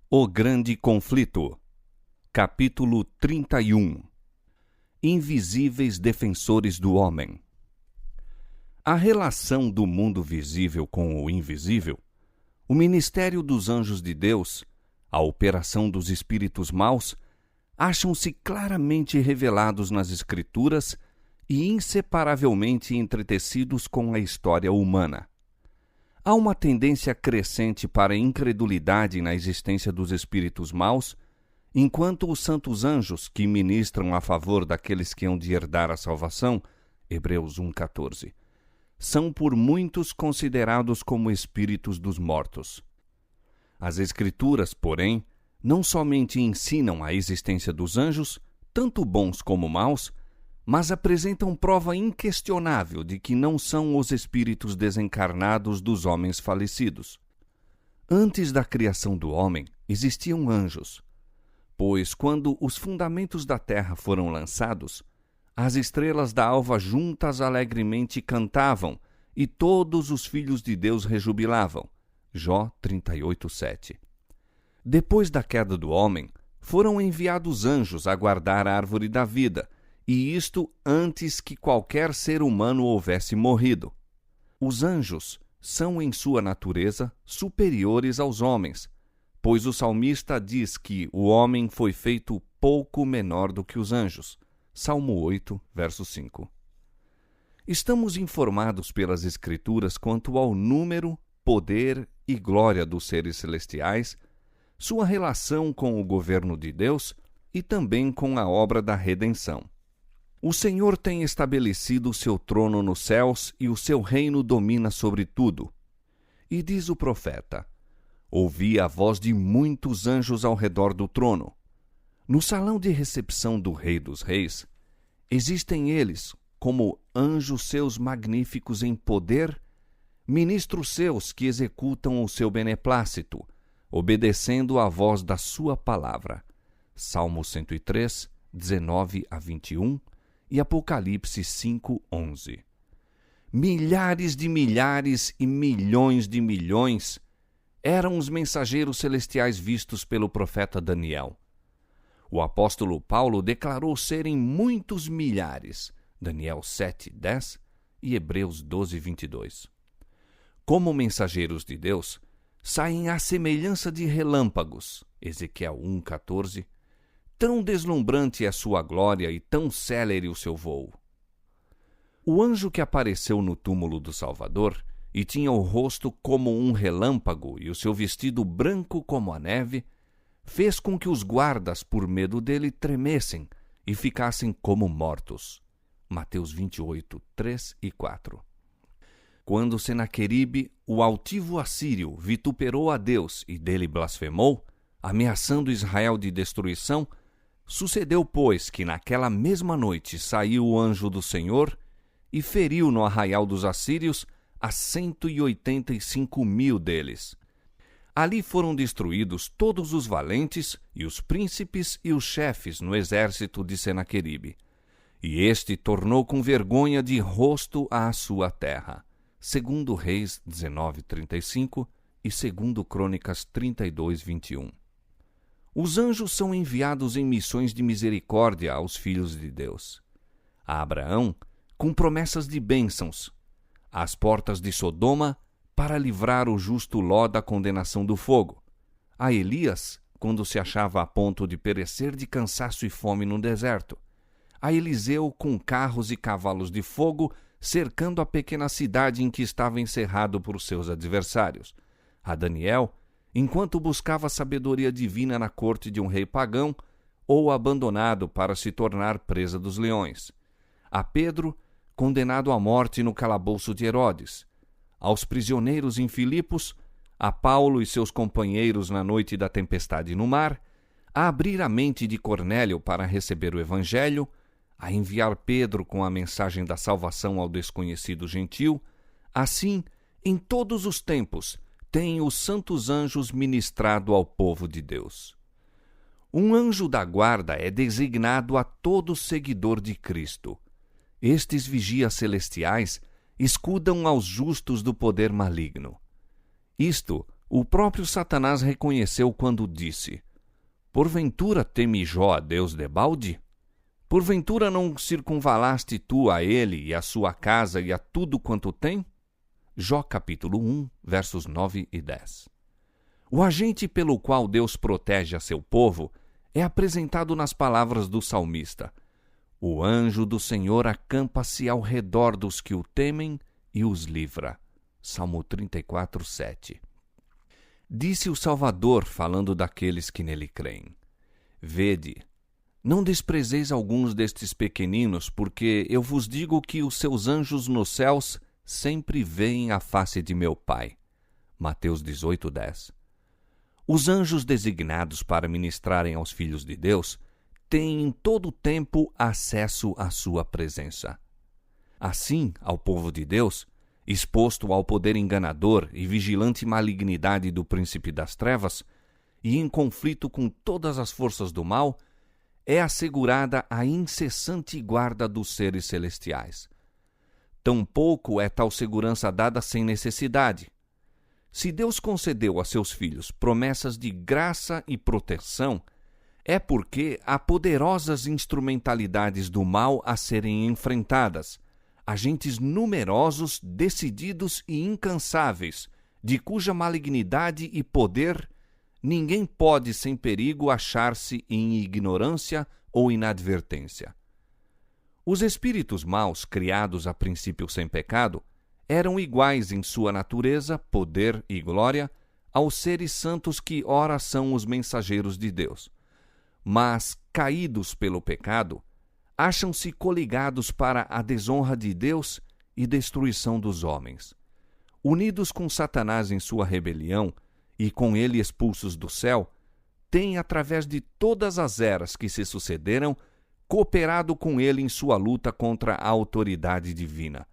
O Grande Conflito. Capítulo 31. Invisíveis defensores do homem. A relação do mundo visível com o invisível, o ministério dos anjos de Deus, a operação dos espíritos maus, acham-se claramente revelados nas Escrituras e inseparavelmente entretecidos com a história humana. Há uma tendência crescente para a incredulidade na existência dos espíritos maus, enquanto os santos anjos que ministram a favor daqueles que hão de herdar a salvação, Hebreus 1,14, são por muitos considerados como espíritos dos mortos. As Escrituras, porém, não somente ensinam a existência dos anjos, tanto bons como maus, mas apresentam prova inquestionável de que não são os espíritos desencarnados dos homens falecidos. Antes da criação do homem, existiam anjos, pois quando os fundamentos da terra foram lançados, as estrelas da alva juntas alegremente cantavam e todos os filhos de Deus rejubilavam. Jó 38:7. Depois da queda do homem, foram enviados anjos a guardar a árvore da vida, e isto antes que qualquer ser humano houvesse morrido. Os anjos são, em sua natureza, superiores aos homens, pois o salmista diz que o homem foi feito pouco menor do que os anjos. Salmo 8, verso 5. Estamos informados pelas Escrituras quanto ao número, poder e glória dos seres celestiais, sua relação com o governo de Deus e também com a obra da redenção. O Senhor tem estabelecido o seu trono nos céus e o seu reino domina sobre tudo. E diz o profeta: ouvi a voz de muitos anjos ao redor do trono. No salão de recepção do Rei dos Reis, existem eles, como anjos seus magníficos em poder, ministros seus que executam o seu beneplácito, obedecendo à voz da sua palavra. Salmo 103, 19-21 e Apocalipse 5:11. Milhares de milhares e milhões de milhões eram os mensageiros celestiais vistos pelo profeta Daniel. O apóstolo Paulo declarou serem muitos milhares, Daniel 7:10 e Hebreus 12:22. Como mensageiros de Deus, saem à semelhança de relâmpagos, Ezequiel 1:14, tão deslumbrante é sua glória e tão célere o seu voo. O anjo que apareceu no túmulo do Salvador e tinha o rosto como um relâmpago e o seu vestido branco como a neve, fez com que os guardas, por medo dele, tremessem e ficassem como mortos. Mateus 28, 3 e 4. Quando Senaqueribe, o altivo assírio, vituperou a Deus e dele blasfemou, ameaçando Israel de destruição, sucedeu, pois, que naquela mesma noite saiu o anjo do Senhor e feriu no arraial dos assírios a 185.000 deles. Ali foram destruídos todos os valentes e os príncipes e os chefes no exército de Senaqueribe. E este tornou com vergonha de rosto à sua terra. 2 Reis 19:35 e 2 Crônicas 32:21. Os anjos são enviados em missões de misericórdia aos filhos de Deus. A Abraão, com promessas de bênçãos. Às portas de Sodoma, para livrar o justo Ló da condenação do fogo. A Elias, quando se achava a ponto de perecer de cansaço e fome no deserto. A Eliseu, com carros e cavalos de fogo, cercando a pequena cidade em que estava encerrado por seus adversários. A Daniel, enquanto buscava sabedoria divina na corte de um rei pagão, ou abandonado para se tornar presa dos leões. A Pedro, condenado à morte no calabouço de Herodes. Aos prisioneiros em Filipos, a Paulo e seus companheiros na noite da tempestade no mar, a abrir a mente de Cornélio para receber o Evangelho, a enviar Pedro com a mensagem da salvação ao desconhecido gentil, assim, em todos os tempos, têm os santos anjos ministrado ao povo de Deus. Um anjo da guarda é designado a todo seguidor de Cristo. Estes vigias celestiais escudam aos justos do poder maligno. Isto O próprio Satanás reconheceu quando disse: Porventura teme Jó a Deus debalde? Porventura não circunvalaste tu a ele e a sua casa e a tudo quanto tem? Jó capítulo 1, versos 9 e 10. O agente pelo qual Deus protege a seu povo é apresentado nas palavras do salmista: O anjo do Senhor acampa-se ao redor dos que o temem e os livra. Salmo 34, 7. Disse o Salvador, falando daqueles que nele creem: Vede, não desprezeis alguns destes pequeninos, porque eu vos digo que os seus anjos nos céus sempre veem a face de meu Pai. Mateus 18, 10. Os anjos designados para ministrarem aos filhos de Deus têm em todo o tempo acesso à sua presença. Assim, ao povo de Deus, exposto ao poder enganador e vigilante malignidade do príncipe das trevas, e em conflito com todas as forças do mal, é assegurada a incessante guarda dos seres celestiais. Tampouco é tal segurança dada sem necessidade. Se Deus concedeu a seus filhos promessas de graça e proteção, é porque há poderosas instrumentalidades do mal a serem enfrentadas, agentes numerosos, decididos e incansáveis, de cuja malignidade e poder ninguém pode sem perigo achar-se em ignorância ou inadvertência. Os espíritos maus, criados a princípio sem pecado, eram iguais em sua natureza, poder e glória aos seres santos que ora são os mensageiros de Deus. Mas, caídos pelo pecado, acham-se coligados para a desonra de Deus e destruição dos homens. Unidos com Satanás em sua rebelião e com ele expulsos do céu, têm, através de todas as eras que se sucederam, cooperado com ele em sua luta contra a autoridade divina.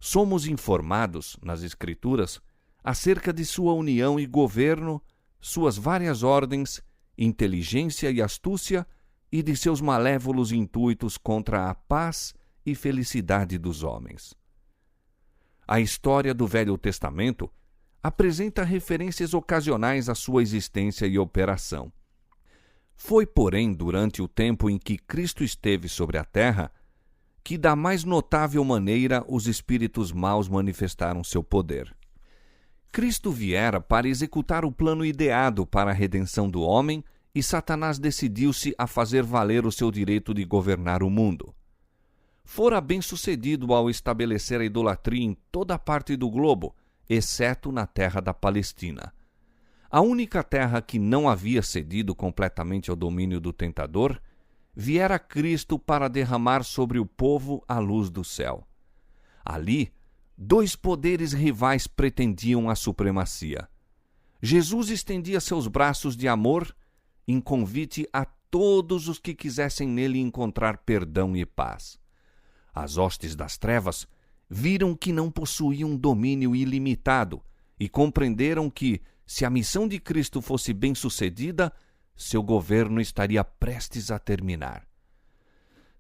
Somos informados, nas Escrituras, acerca de sua união e governo, suas várias ordens, inteligência e astúcia, e de seus malévolos intuitos contra a paz e felicidade dos homens. A história do Velho Testamento apresenta referências ocasionais à sua existência e operação. Foi, porém, durante o tempo em que Cristo esteve sobre a terra, que da mais notável maneira os espíritos maus manifestaram seu poder. Cristo viera para executar o plano ideado para a redenção do homem e Satanás decidiu-se a fazer valer o seu direito de governar o mundo. Fora bem-sucedido ao estabelecer a idolatria em toda a parte do globo, exceto na terra da Palestina. A única terra que não havia cedido completamente ao domínio do tentador, viera Cristo para derramar sobre o povo a luz do céu. Ali, dois poderes rivais pretendiam a supremacia. Jesus estendia seus braços de amor em convite a todos os que quisessem nele encontrar perdão e paz. As hostes das trevas viram que não possuíam domínio ilimitado e compreenderam que, se a missão de Cristo fosse bem-sucedida, seu governo estaria prestes a terminar.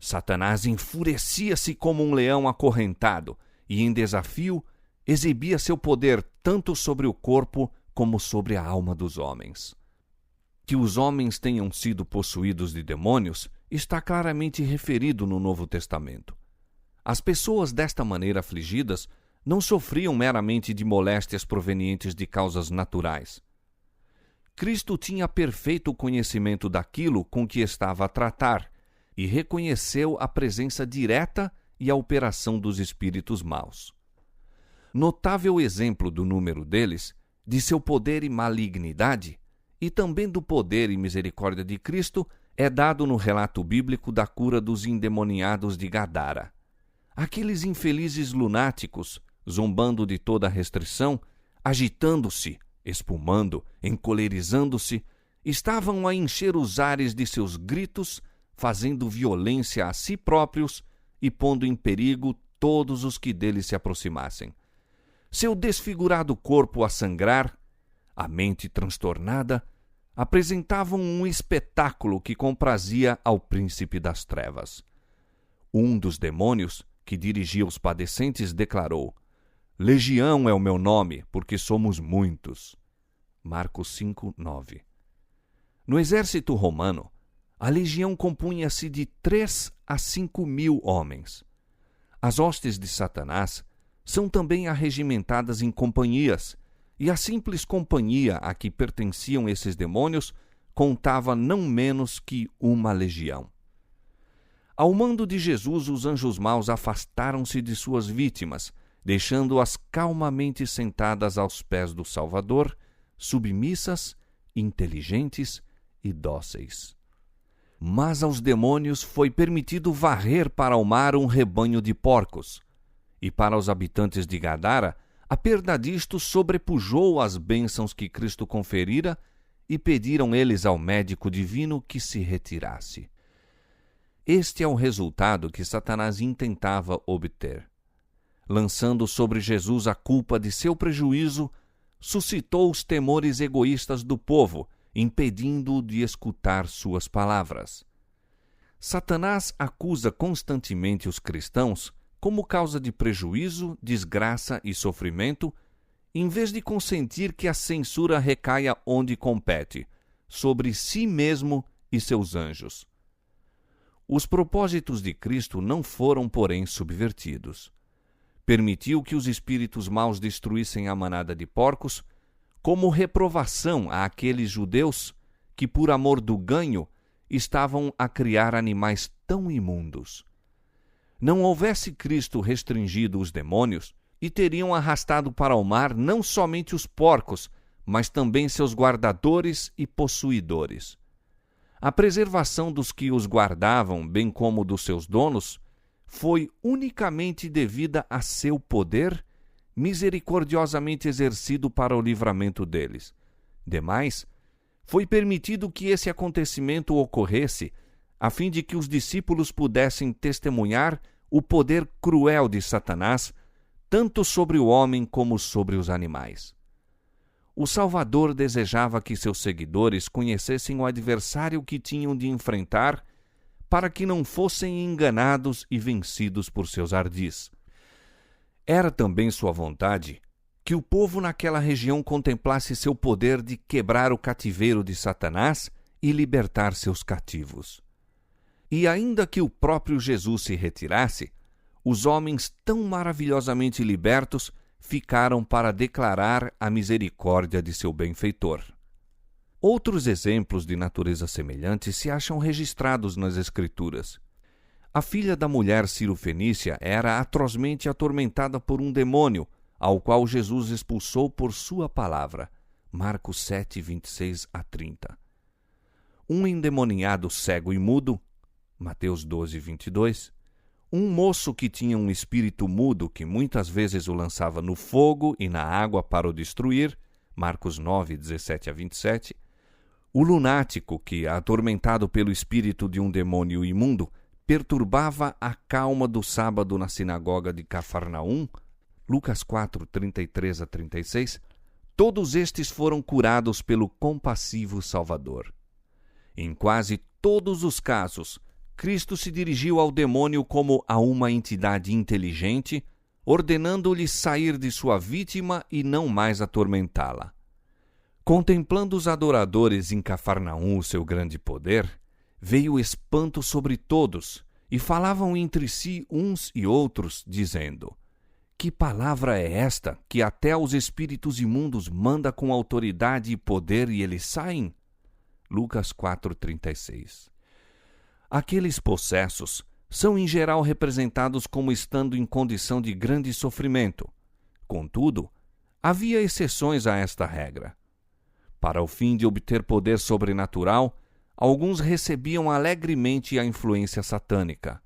Satanás enfurecia-se como um leão acorrentado e, em desafio, exibia seu poder tanto sobre o corpo como sobre a alma dos homens. Que os homens tenham sido possuídos de demônios está claramente referido no Novo Testamento. As pessoas desta maneira afligidas não sofriam meramente de moléstias provenientes de causas naturais. Cristo tinha perfeito conhecimento daquilo com que estava a tratar e reconheceu a presença direta e a operação dos espíritos maus. Notável exemplo do número deles, de seu poder e malignidade, e também do poder e misericórdia de Cristo, é dado no relato bíblico da cura dos endemoniados de Gadara. Aqueles infelizes lunáticos, zombando de toda restrição, agitando-se, espumando, encolerizando-se, estavam a encher os ares de seus gritos, fazendo violência a si próprios e pondo em perigo todos os que deles se aproximassem. Seu desfigurado corpo a sangrar, a mente transtornada, apresentavam um espetáculo que comprazia ao príncipe das trevas. Um dos demônios, que dirigia os padecentes, declarou: Legião é o meu nome, porque somos muitos. Marcos 5, 9. No exército romano, a legião compunha-se de 3 a 5 mil homens. As hostes de Satanás são também arregimentadas em companhias, e a simples companhia a que pertenciam esses demônios contava não menos que uma legião. Ao mando de Jesus, os anjos maus afastaram-se de suas vítimas, deixando-as calmamente sentadas aos pés do Salvador, submissas, inteligentes e dóceis. Mas aos demônios foi permitido varrer para o mar um rebanho de porcos, e para os habitantes de Gadara, a perda disto sobrepujou as bênçãos que Cristo conferira, e pediram eles ao médico divino que se retirasse. Este é o resultado que Satanás intentava obter. Lançando sobre Jesus a culpa de seu prejuízo, suscitou os temores egoístas do povo, impedindo-o de escutar suas palavras. Satanás acusa constantemente os cristãos como causa de prejuízo, desgraça e sofrimento, em vez de consentir que a censura recaia onde compete, sobre si mesmo e seus anjos. Os propósitos de Cristo não foram, porém, subvertidos. Permitiu que os espíritos maus destruíssem a manada de porcos, como reprovação àqueles judeus que, por amor do ganho, estavam a criar animais tão imundos. Não houvesse Cristo restringido os demônios, e teriam arrastado para o mar não somente os porcos, mas também seus guardadores e possuidores. A preservação dos que os guardavam, bem como dos seus donos, foi unicamente devida a seu poder, misericordiosamente exercido para o livramento deles. Demais, foi permitido que esse acontecimento ocorresse, a fim de que os discípulos pudessem testemunhar o poder cruel de Satanás, tanto sobre o homem como sobre os animais. O Salvador desejava que seus seguidores conhecessem o adversário que tinham de enfrentar, para que não fossem enganados e vencidos por seus ardis. Era também sua vontade que o povo naquela região contemplasse seu poder de quebrar o cativeiro de Satanás e libertar seus cativos. E ainda que o próprio Jesus se retirasse, os homens tão maravilhosamente libertos ficaram para declarar a misericórdia de seu benfeitor. Outros exemplos de natureza semelhante se acham registrados nas Escrituras. A filha da mulher Ciro-fenícia era atrozmente atormentada por um demônio, ao qual Jesus expulsou por sua palavra. Marcos 7, 26 a 30. Um endemoniado cego e mudo. Mateus 12, 22. Um moço que tinha um espírito mudo que muitas vezes o lançava no fogo e na água para o destruir. Marcos 9, 17 a 27. O lunático que, atormentado pelo espírito de um demônio imundo, perturbava a calma do sábado na sinagoga de Cafarnaum. Lucas 4, 33 a 36. Todos estes foram curados pelo compassivo Salvador. Em quase todos os casos, Cristo se dirigiu ao demônio como a uma entidade inteligente, ordenando-lhe sair de sua vítima e não mais atormentá-la. Contemplando os adoradores em Cafarnaum o seu grande poder, veio espanto sobre todos, e falavam entre si uns e outros, dizendo: Que palavra é esta, que até os espíritos imundos manda com autoridade e poder e eles saem? Lucas 4,36. Aqueles possessos são em geral representados como estando em condição de grande sofrimento. Contudo, havia exceções a esta regra. Para o fim de obter poder sobrenatural, alguns recebiam alegremente a influência satânica.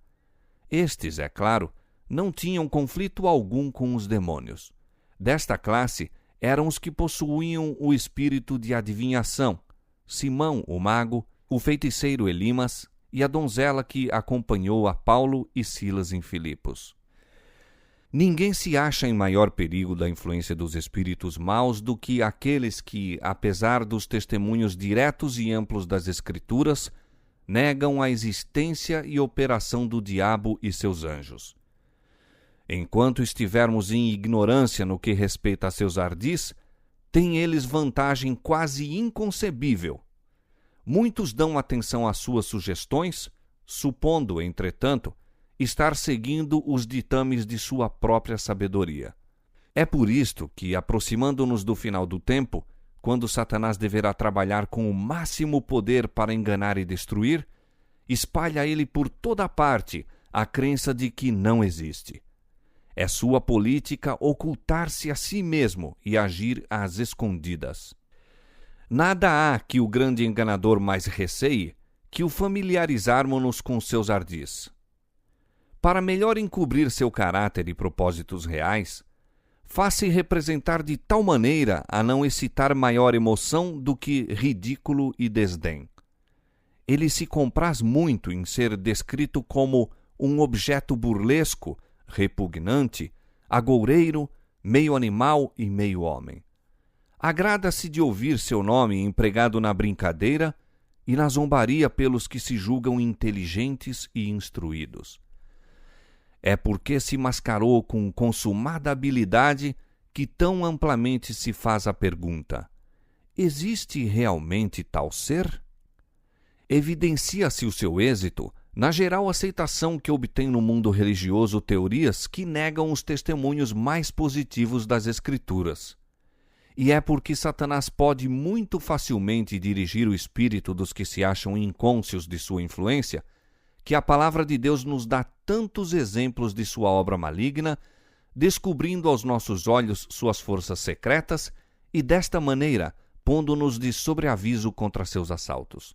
Estes, é claro, não tinham conflito algum com os demônios. Desta classe eram os que possuíam o espírito de adivinhação, Simão, o mago, o feiticeiro Elimas e a donzela que acompanhou a Paulo e Silas em Filipos. Ninguém se acha em maior perigo da influência dos espíritos maus do que aqueles que, apesar dos testemunhos diretos e amplos das Escrituras, negam a existência e operação do diabo e seus anjos. Enquanto estivermos em ignorância no que respeita a seus ardis, têm eles vantagem quase inconcebível. Muitos dão atenção às suas sugestões, supondo, entretanto, estar seguindo os ditames de sua própria sabedoria. É por isto que, aproximando-nos do final do tempo, quando Satanás deverá trabalhar com o máximo poder para enganar e destruir, espalha ele por toda parte a crença de que não existe. É sua política ocultar-se a si mesmo e agir às escondidas. Nada há que o grande enganador mais receie que o familiarizarmos-nos com seus ardis. Para melhor encobrir seu caráter e propósitos reais, faz-se representar de tal maneira a não excitar maior emoção do que ridículo e desdém. Ele se compraz muito em ser descrito como um objeto burlesco, repugnante, agoureiro, meio animal e meio homem. Agrada-se de ouvir seu nome empregado na brincadeira e na zombaria pelos que se julgam inteligentes e instruídos. É porque se mascarou com consumada habilidade que tão amplamente se faz a pergunta: existe realmente tal ser? Evidencia-se o seu êxito na geral aceitação que obtém no mundo religioso teorias que negam os testemunhos mais positivos das Escrituras. E é porque Satanás pode muito facilmente dirigir o espírito dos que se acham incônscios de sua influência, que a palavra de Deus nos dá tantos exemplos de sua obra maligna, descobrindo aos nossos olhos suas forças secretas e, desta maneira, pondo-nos de sobreaviso contra seus assaltos.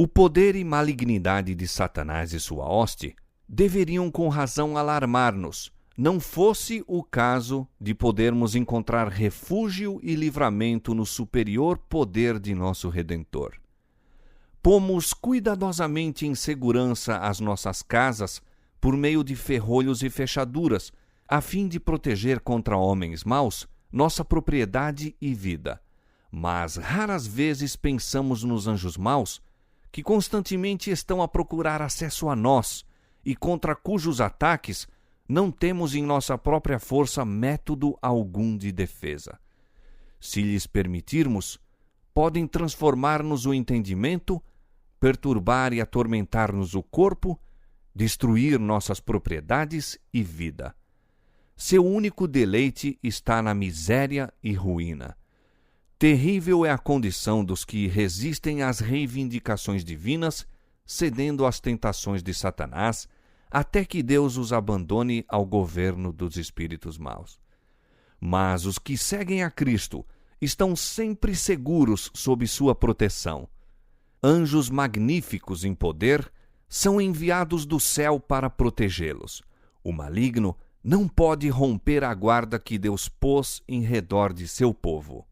O poder e malignidade de Satanás e sua hoste deveriam com razão alarmar-nos, não fosse o caso de podermos encontrar refúgio e livramento no superior poder de nosso Redentor. Pomos cuidadosamente em segurança as nossas casas por meio de ferrolhos e fechaduras, a fim de proteger contra homens maus nossa propriedade e vida. Mas raras vezes pensamos nos anjos maus, que constantemente estão a procurar acesso a nós e contra cujos ataques não temos em nossa própria força método algum de defesa. Se lhes permitirmos, podem transformar-nos o entendimento, perturbar e atormentar-nos o corpo, destruir nossas propriedades e vida. Seu único deleite está na miséria e ruína. Terrível é a condição dos que resistem às reivindicações divinas, cedendo às tentações de Satanás, até que Deus os abandone ao governo dos espíritos maus. Mas os que seguem a Cristo estão sempre seguros sob sua proteção. Anjos magníficos em poder são enviados do céu para protegê-los. O maligno não pode romper a guarda que Deus pôs em redor de seu povo.